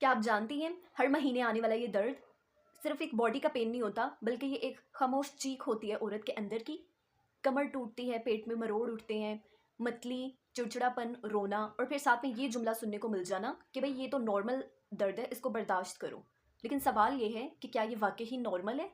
क्या आप जानती हैं, हर महीने आने वाला ये दर्द सिर्फ एक बॉडी का पेन नहीं होता, बल्कि ये एक खामोश चीख होती है औरत के अंदर की। कमर टूटती है, पेट में मरोड़ उठते हैं, मतली, चिड़चिड़ापन, रोना और फिर साथ में ये जुमला सुनने को मिल जाना कि भाई ये तो नॉर्मल दर्द है, इसको बर्दाश्त करो। लेकिन सवाल ये है कि क्या ये वाकई ही नॉर्मल है?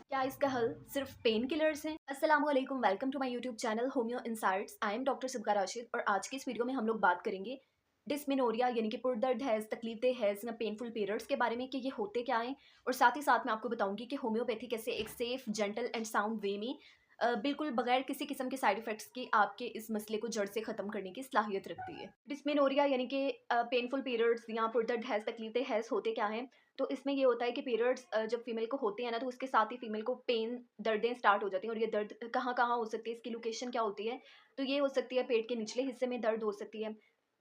क्या इसका हल सिर्फ पेन किलर्स हैं? अस्सलाम वालेकुम, welcome to my YouTube channel homeo insights. I am doctor Sibka Rashid और आज की इस वीडियो में हम लोग बात करेंगे डिस्मेनोरिया यानी कि पुरदर्द हैज़, तकलीफ़ें हैज़ या पेनफुल पीरियड्स के बारे में कि ये होते क्या हैं। और साथ ही साथ मैं आपको बताऊंगी कि होम्योपैथी कैसे एक सेफ, जेंटल एंड साउंड वे में बिल्कुल बगैर किसी किस्म के साइड इफ़ेक्ट्स के आपके इस मसले को जड़ से ख़त्म करने की सलाहियत रखती है। डिस्मेनोरिया यानी कि पेनफुल पीरियड्स या पुरदर्द हैज़, तकलीफ़ें हैज़ होते क्या हैं? तो इसमें ये होता है कि पीरियड्स जब फीमेल को होते हैं ना, तो उसके साथ ही फीमेल को पेन, दर्दें स्टार्ट हो जाती हैं। और ये दर्द कहाँ-कहाँ हो सकती है, इसकी लोकेशन क्या होती है? तो ये हो सकती है पेट के निचले हिस्से में दर्द हो सकती है,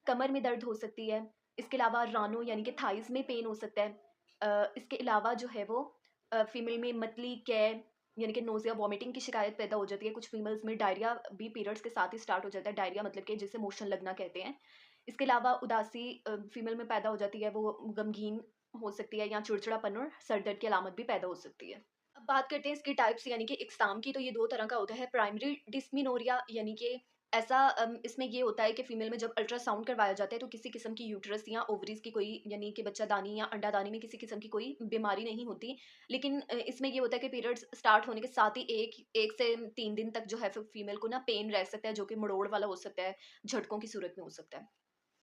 कमर में दर्द हो सकती है, इसके अलावा रानो यानी कि थाइज़ में पेन हो सकता है। इसके अलावा जो है वो फीमेल में मतली, कै यानी कि नोज़िया, वॉमिटिंग की शिकायत पैदा हो जाती है। कुछ फीमेल्स में डायरिया भी पीरियड्स के साथ ही स्टार्ट हो जाता है। डायरिया मतलब कि जिसे मोशन लगना कहते हैं। इसके अलावा उदासी फीमेल में पैदा हो जाती है, वो गमगीन हो सकती है या चिड़चिड़ापन और सर दर्द की अलामत भी पैदा हो सकती है। अब बात करते हैं इसकी टाइप्स यानी कि इकसाम की, तो ये 2 तरह का होता है। प्राइमरी डिस्मेनोरिया यानी कि ऐसा इसमें ये होता है कि फीमेल में जब अल्ट्रासाउंड करवाया जाता है तो किसी किस्म की यूट्रस या ओवरीज़ की कोई यानी कि बच्चादानी या अंडादानी में किसी किस्म की कोई बीमारी नहीं होती। लेकिन इसमें ये होता है कि पीरियड्स स्टार्ट होने के साथ ही 1 से 3 दिन तक जो है फीमेल को ना पेन रह सकता है, जो कि मरोड़ वाला हो सकता है, झटकों की सूरत में हो सकता है।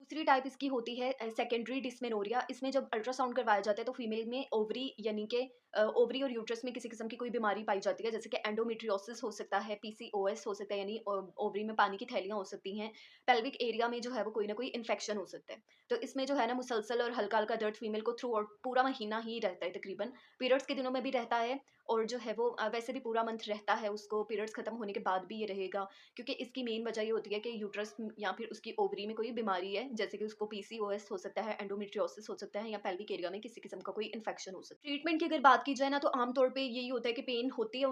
दूसरी टाइप इसकी होती है सेकेंडरी डिस्मेनोरिया। इसमें जब अल्ट्रासाउंड करवाया जाता है तो फीमेल में ओवरी यानी कि ओवरी और यूट्रस में किसी किस्म की कोई बीमारी पाई जाती है, जैसे कि एंडोमेट्रियोसिस हो सकता है, पीसीओएस हो सकता है, यानी ओवरी में पानी की थैलियाँ हो सकती हैं। पेल्विक एरिया में जो है वो कोई ना कोई इन्फेक्शन हो सकता है। तो इसमें जो है ना मुसलसल और हल्का-हल्का दर्द फीमेल को थ्रू आउट पूरा महीना ही रहता है तकरीबन। पीरियड्स के दिनों में भी रहता है और जो है वो वैसे भी पूरा मंथ रहता है उसको, पीरियड्स खत्म होने के बाद भी ये रहेगा। क्योंकि इसकी मेन वजह ये होती है कि यूट्रस या फिर उसकी ओवरी में कोई बीमारी है, जैसे कि उसको पीसीओएस हो सकता है, एंडोमेट्रियोसिस हो सकता है या पेल्विक एरिया में किसी किस्म का कोई इन्फेक्शन हो सकता है। ट्रीटमेंट की अगर बात की जाए ना, तो आमतौर पे यही होता है कि पेन होती है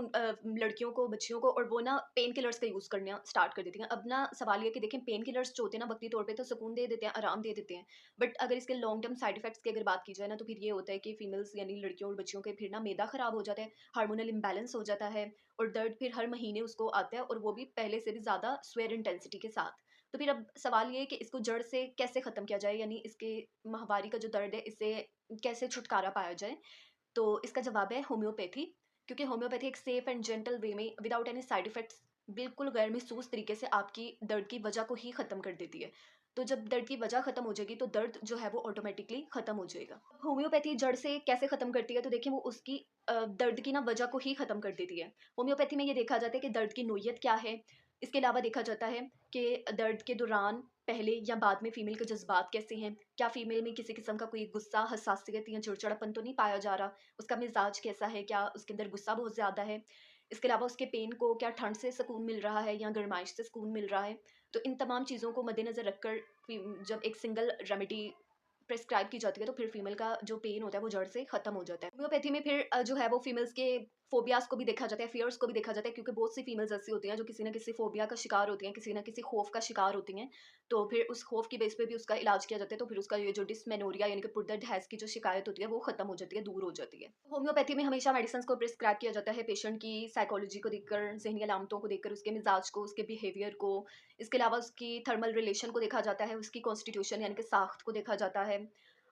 लड़कियों को, बच्चियों को, और वो ना पेन किलर्स का यूज़ करना स्टार्ट कर देती हैं। अब ना सवाल ये है कि देखें, पेन किलर्स जो होते हैं ना वक्ती तौर पे तो सुकून दे देते हैं, आराम दे देते हैं। बट अगर इसके लॉन्ग टर्म साइड इफेक्ट्स की अगर बात की जाए ना, तो फिर ये होता है कि फीमेल्स यानी लड़कियों और बच्चियों के फिर ना मैदा खराब हो जाता है, हार्मोनल इम्बैलेंस हो जाता है और दर्द फिर हर महीने उसको आता है, और वो भी पहले से भी ज़्यादा स्वेयर इंटेंसिटी के साथ। तो फिर अब सवाल ये है कि इसको जड़ से कैसे ख़त्म किया जाए, यानी इसके माहवारी का जो दर्द है, इससे कैसे छुटकारा पाया जाए? तो इसका जवाब है होम्योपैथी। क्योंकि होम्योपैथी एक सेफ एंड जेंटल वे में विदाउट एनी साइड इफ़ेक्ट्स बिल्कुल गैर महसूस तरीके से आपकी दर्द की वजह को ही ख़त्म कर देती है। तो जब दर्द की वजह ख़त्म हो जाएगी तो दर्द जो है वो ऑटोमेटिकली ख़त्म हो जाएगा। होम्योपैथी जड़ से कैसे ख़त्म करती है? तो देखिए, वो उसकी दर्द की ना वजह को ही ख़त्म कर देती है। होम्योपैथी में ये देखा जाता है कि दर्द की नोयत क्या है। इसके अलावा देखा जाता है कि दर्द के दौरान, पहले या बाद में फ़ीमेल के जज़्बात कैसे हैं? क्या फ़ीमेल में किसी किस्म का कोई गुस्सा, हसासियत या चिड़चिड़ापन तो नहीं पाया जा रहा? उसका मिज़ाज कैसा है? क्या उसके अंदर गुस्सा बहुत ज़्यादा है? इसके अलावा उसके पेन को क्या ठंड से सुकून मिल रहा है या गरमाइश से सुकून मिल रहा है? तो इन तमाम चीज़ों को मद्देनज़र रखकर जब एक सिंगल रेमेडी प्रिस्क्राइब की जाती है, तो फिर फीमेल का जो पेन होता है वो जड़ से खत्म हो जाता है। होम्योपैथी में फिर जो है वो फीमेल्स के फोबियाज को भी देखा जाता है, फियर्स को भी देखा जाता है, क्योंकि बहुत सी फीमेल्स ऐसी होती हैं जो किसी ना किसी फोबिया का शिकार होती हैं, किसी ना किसी खौफ का शिकार होती हैं। तो फिर उस खौफ की बेस पे भी उसका इलाज किया जाता है, तो फिर उसका ये जो डिस्मेनोरिया यानी कि पुरदर्द हैज़ की जो शिकायत होती है वो खत्म हो जाती है, दूर हो जाती है। होम्योपैथी में हमेशा मेडिसिन को प्रिस्क्राइब किया जाता है पेशेंट की साइकोलॉजी को देखकर, जहनी अलामतों को देखकर, उसके मिजाज को, उसके बिहेवियर को। इसके अलावा उसकी थर्मल रिलेशन को देखा जाता है, उसकी कॉन्स्टिट्यूशन यानी कि साख्त को देखा जाता है।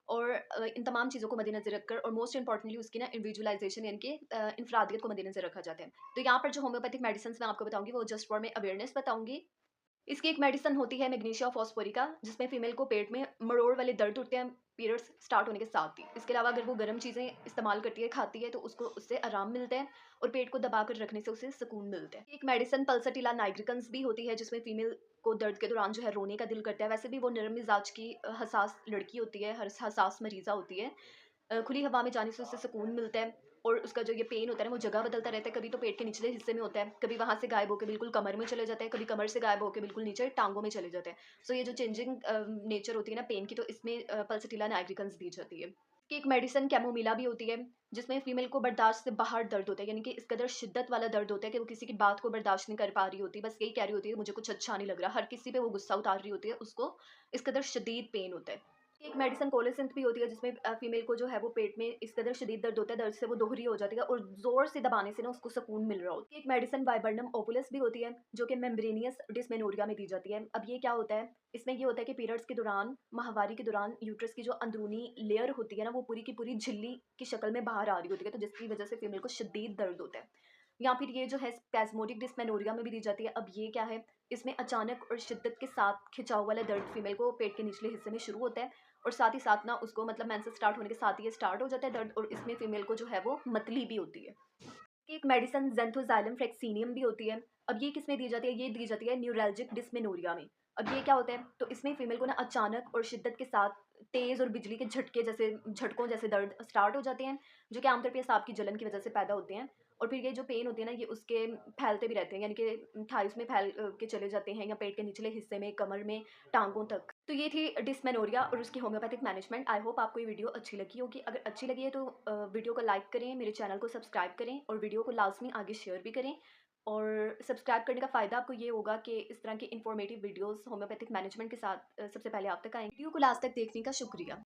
और इन तमाम चीज़ों को मद्देनज़र रखकर, और मोस्ट इम्पोर्टेंटली उसकी ना इंडिविजुअलाइजेशन यानी कि इनफरादियत को मद्देनज़र रखा जाता है। तो यहाँ पर जो होम्योपैथिक मेडिसिन मैं आपको बताऊँगी वो जस्ट फॉर मैं अवेयरनेस बताऊँगी। इसकी एक मेडिसिन होती है मैग्नीशिया फॉस्फोरिका, जिसमें फीमेल को पेट में मरोड़ वाले दर्द उठते हैं पीरियड्स स्टार्ट होने के साथ ही। इसके अलावा अगर वो गर्म चीज़ें इस्तेमाल करती है, खाती है, तो उसको उससे आराम मिलता है और पेट को दबाकर रखने से उसे सुकून मिलता है। एक मेडिसिन पल्सटिला नाइग्रिकन्स भी होती है, जिसमें फीमेल को दर्द के दौरान जो है रोने का दिल करता है। वैसे भी वो नरम मिजाज की हसास लड़की होती है, हसास मरीज़ा होती है। खुली हवा में जाने से उससे सुकून मिलता है। और उसका जो ये पेन होता है ना, वो जगह बदलता रहता है। कभी तो पेट के निचले हिस्से में होता है, कभी वहाँ से गायब होके बिल्कुल कमर में चले जाता है, कभी कमर से गायब होके बिल्कुल नीचे टाँगों में चले जाता है। सो ये जो चेंजिंग नेचर होती है ना पेन की, तो इसमें पल्सटिला नाइग्रिकन्स दी जाती है। कि एक मेडिसिन कैमोमिला भी होती है, जिसमें फीमेल को बर्दाश्त से बाहर दर्द होता है, यानी कि इस कदर शिद्दत वाला दर्द होता है कि वो किसी की बात को बर्दाश्त नहीं कर पा रही होती, बस यही कह रही होती है मुझे कुछ अच्छा नहीं लग रहा। हर किसी पे वो गुस्सा उतार रही होती है, उसको इस कदर शदीद पेन होता है। एक मेडिसिन कोलेसिंथ भी होती है जिसमें फीमेल को जो है वो पेट में इस कदर शदीद दर्द होता है, दर्द से वो दोहरी हो जाती है और ज़ोर से दबाने से ना उसको सुकून मिल रहा होता है। एक मेडिसिन वाइबर्नम ओपुलस भी होती है जो कि मेम्ब्रेनियस डिस्मेनोरिया में दी जाती है। अब ये क्या होता है, इसमें ये होता है कि पीरियड्स के दौरान, माहवारी के दौरान यूट्रस की जो अंदरूनी लेयर होती है ना वो पूरी की पूरी झिल्ली की शक्ल में बाहर आ रही होती है, तो जिसकी वजह से फीमेल को शदीद दर्द होता है। या फिर ये जो है स्पैज़मोडिक डिस्मेनोरिया में भी दी जाती है। अब ये क्या है, इसमें अचानक और शिद्दत के साथ खिंचाव वाला दर्द फीमेल को पेट के निचले हिस्से में शुरू होता है और साथ ही साथ ना उसको मतलब मेंसेस स्टार्ट होने के साथ ही ये स्टार्ट हो जाता है दर्द, और इसमें फीमेल को जो है वो मतली भी होती है। कि एक मेडिसिन ज़ेंथोज़ाइलम फ्लेक्सीनियम भी होती है। अब ये किसमें दी जाती है? ये दी जाती है न्यूरैल्जिक डिस्मेनोरिया में। अब ये क्या होता है? तो इसमें फीमेल को ना अचानक और शिद्दत के साथ तेज़ और बिजली के झटके जैसे झटकों जैसे दर्द स्टार्ट हो जाते हैं, जो कि आमतौर पे सांप की जलन की वजह से पैदा होते हैं। और फिर ये जो पेन होती है ना, ये उसके फैलते भी रहते हैं, यानी कि थाइस में फैल के चले जाते हैं या पेट के निचले हिस्से में, कमर में, टाँगों तक। तो ये थी डिस्मेनोरिया और उसकी होम्योपैथिक मैनेजमेंट। आई होप आपको ये वीडियो अच्छी लगी होगी। अगर अच्छी लगी है तो वीडियो को लाइक करें, मेरे चैनल को सब्सक्राइब करें और वीडियो को लाज़मी आगे शेयर भी करें। और सब्सक्राइब करने का फ़ायदा आपको ये होगा कि इस तरह की इन्फॉर्मेटिव वीडियोज़ होम्योपैथिक मैनेजमेंट के साथ सबसे पहले आप तक आएँगी। वीडियो को लास्ट तक देखने का शुक्रिया।